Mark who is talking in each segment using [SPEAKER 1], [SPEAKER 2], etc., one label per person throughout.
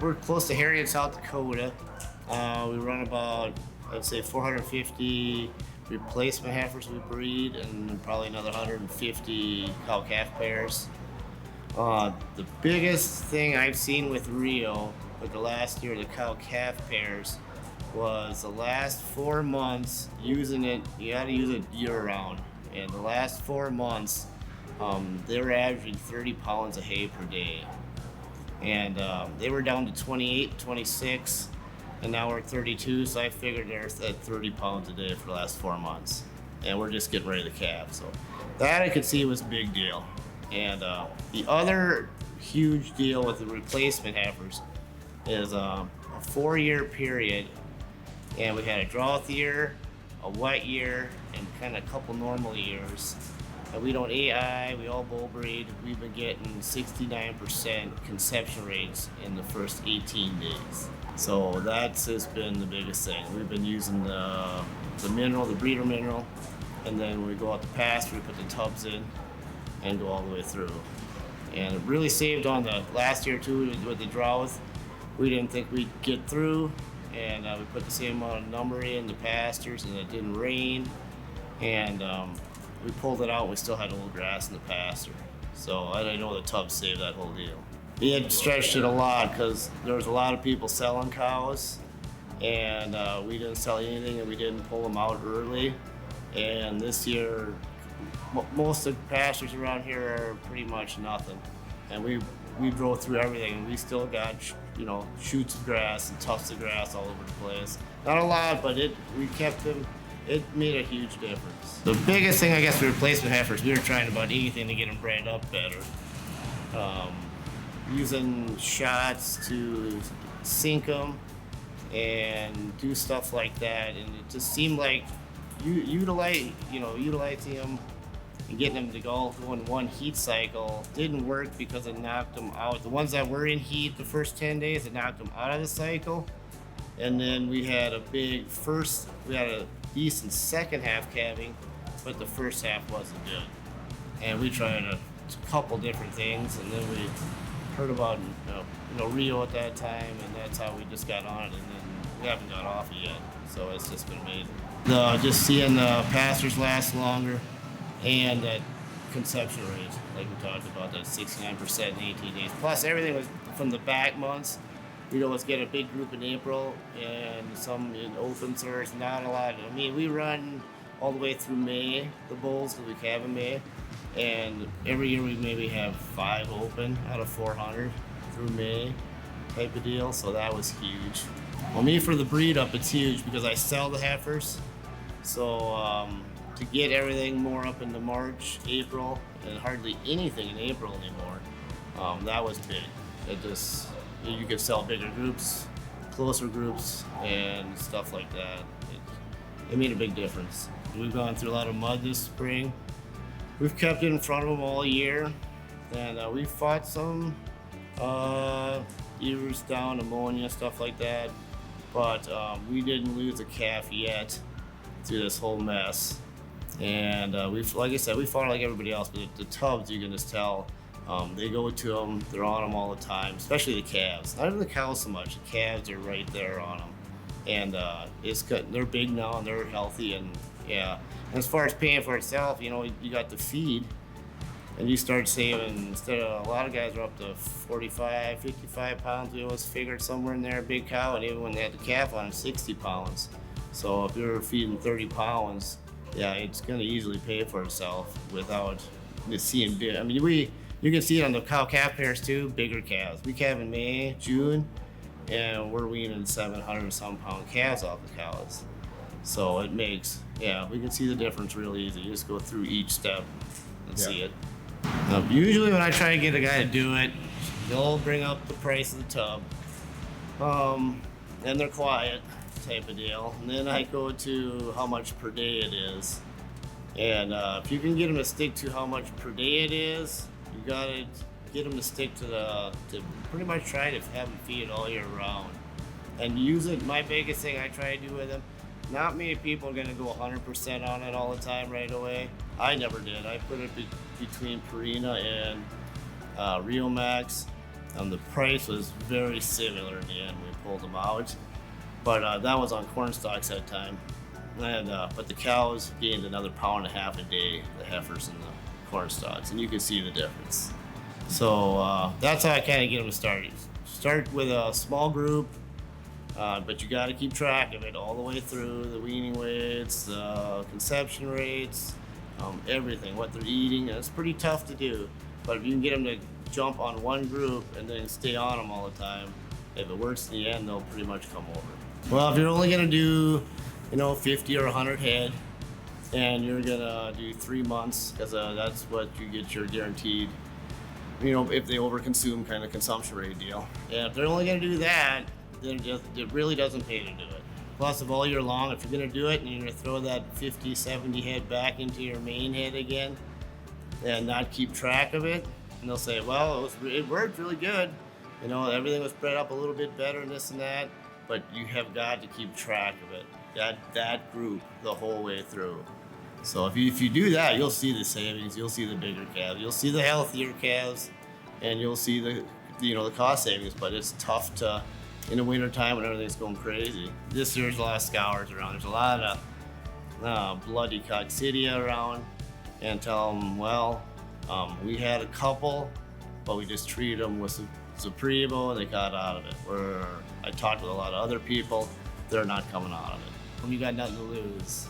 [SPEAKER 1] We're close to Harriet, South Dakota. We run about, I'd say, 450 replacement heifers we breed, and probably another 150 cow-calf pairs. The biggest thing I've seen with Rio with the last year, the cow-calf pairs, was the last 4 months using it. You got to use it year-round, and the last 4 months, they were averaging 30 pounds of hay per day. And they were down to 28, 26, and now we're 32. So I figured they're at 30 pounds a day for the last 4 months, and we're just getting ready to calve. So that I could see was a big deal. And the other huge deal with the replacement heifers is a 4-year period, and we had a drought year, a wet year, and kind of a couple normal years. And we don't AI, we all bull breed. We've been getting 69% conception rates in the first 18 days. So that's just been the biggest thing. We've been using the mineral, the breeder mineral, and then when we go out the pasture, we put the tubs in and go all the way through. And it really saved on the last year too with the drought. We didn't think we'd get through, and we put the same amount of number in the pastures, and it didn't rain. And we pulled it out, we still had old grass in the pasture. So I know the tub saved that whole deal. We had stretched it a lot because there was a lot of people selling cows, and we didn't sell anything, and we didn't pull them out early. And this year, most of the pastures around here are pretty much nothing. And we drove through everything, and we still got shoots of grass and tufts of grass all over the place. Not a lot, but we kept them. It made a huge difference. The biggest thing, I guess, with replacement heifers, we were trying about anything to get them bred up better. Using shots to sink them and do stuff like that, and it just seemed like utilizing them and getting them to go in one heat cycle didn't work because it knocked them out. The ones that were in heat the first 10 days, it knocked them out of the cycle. And then we had a decent second half calving, but the first half wasn't good. And we tried a couple different things, and then we heard about Rio at that time, and that's how we just got on it, and then we haven't got off it yet. So it's just been amazing. Just seeing the pastures last longer, and that conception rate, like we talked about, that 69% in 18 days. Plus everything was from the back months. Let's get a big group in April and some in open, so there's not a lot. I mean, we run all the way through May, the bulls, because we calve in May, and every year we maybe have 5 open out of 400 through May type of deal, so that was huge. Well, me for the breed up, it's huge because I sell the heifers, so to get everything more up into March, April, and hardly anything in April anymore, that was big. You could sell bigger groups, closer groups, and stuff like that. It made a big difference. We've gone through a lot of mud this spring. We've kept it in front of them all year, and we fought some ears down, ammonia, stuff like that. But we didn't lose a calf yet through this whole mess. And like I said, we fought like everybody else, but the tubs, you can just tell. They go to them, they're on them all the time, especially the calves. Not even the cows so much, the calves are right there on them. And they're big now and they're healthy, and yeah. And as far as paying for itself, you got the feed, and you start saving, instead of, a lot of guys are up to 45, 55 pounds. We always figured somewhere in there, a big cow, and even when they had the calf on, 60 pounds. So if you're feeding 30 pounds, yeah, it's gonna easily pay for itself without seeing big. I mean, you can see it on the cow-calf pairs too, bigger calves. We calve in May, June, and we're weaning 700-some pound calves off the cows. So it makes, we can see the difference real easy. You just go through each step and see it. Usually when I try to get a guy to do it, they'll bring up the price of the tub, and they're quiet type of deal. And then I go to how much per day it is. And if you can get them to stick to how much per day it is, you gotta get them to stick to pretty much try to have them feed all year round and use it. My biggest thing I try to do with them, not many people are gonna go 100% on it all the time right away. I never did. I put it between Purina and Riomax. The price was very similar in the end. We pulled them out, but that was on corn stalks that time. And but the cows gained another 1.5 pounds a day, the heifers and the corn stalks, and you can see the difference. So that's how I kind of get them to start. Start with a small group, but you got to keep track of it all the way through, the weaning weights, the conception rates, everything, what they're eating. And it's pretty tough to do, but if you can get them to jump on one group and then stay on them all the time, if it works in the end, they'll pretty much come over. Well, if you're only going to do 50 or 100 head, and you're gonna do 3 months, because that's what you get your guaranteed, if they overconsume kind of consumption rate deal. And if they're only gonna do that, then it really doesn't pay to do it. Plus, if all year long, if you're gonna do it and you're gonna throw that 50, 70 head back into your main head again and not keep track of it, and they'll say, well, it worked really good. Everything was bred up a little bit better and this and that, but you have got to keep track of it. That group the whole way through. So if you do that, you'll see the savings, you'll see the bigger calves, you'll see the healthier calves, and you'll see the cost savings. But it's tough in the winter time when everything's going crazy. This year there's a lot of scours around. There's a lot of bloody coccidia around, and tell them, well, we had a couple, but we just treated them with Supremo and they got out of it. Where I talked with a lot of other people, they're not coming out of it. When you got nothing to lose,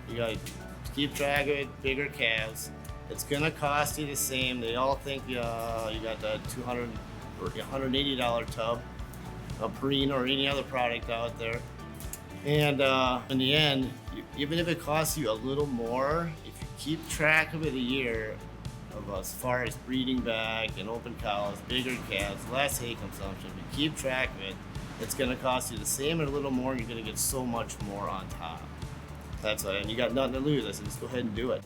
[SPEAKER 1] you got to keep track of it. Bigger calves, it's gonna cost you the same. They all think you got that $200 or $180 tub of Perine or any other product out there. And in the end, even if it costs you a little more, if you keep track of it a year, of as far as breeding back and open cows, bigger calves, less hay consumption, if you keep track of it, it's going to cost you the same and a little more. You're going to get so much more on top. That's why, and you got nothing to lose. I said, just go ahead and do it.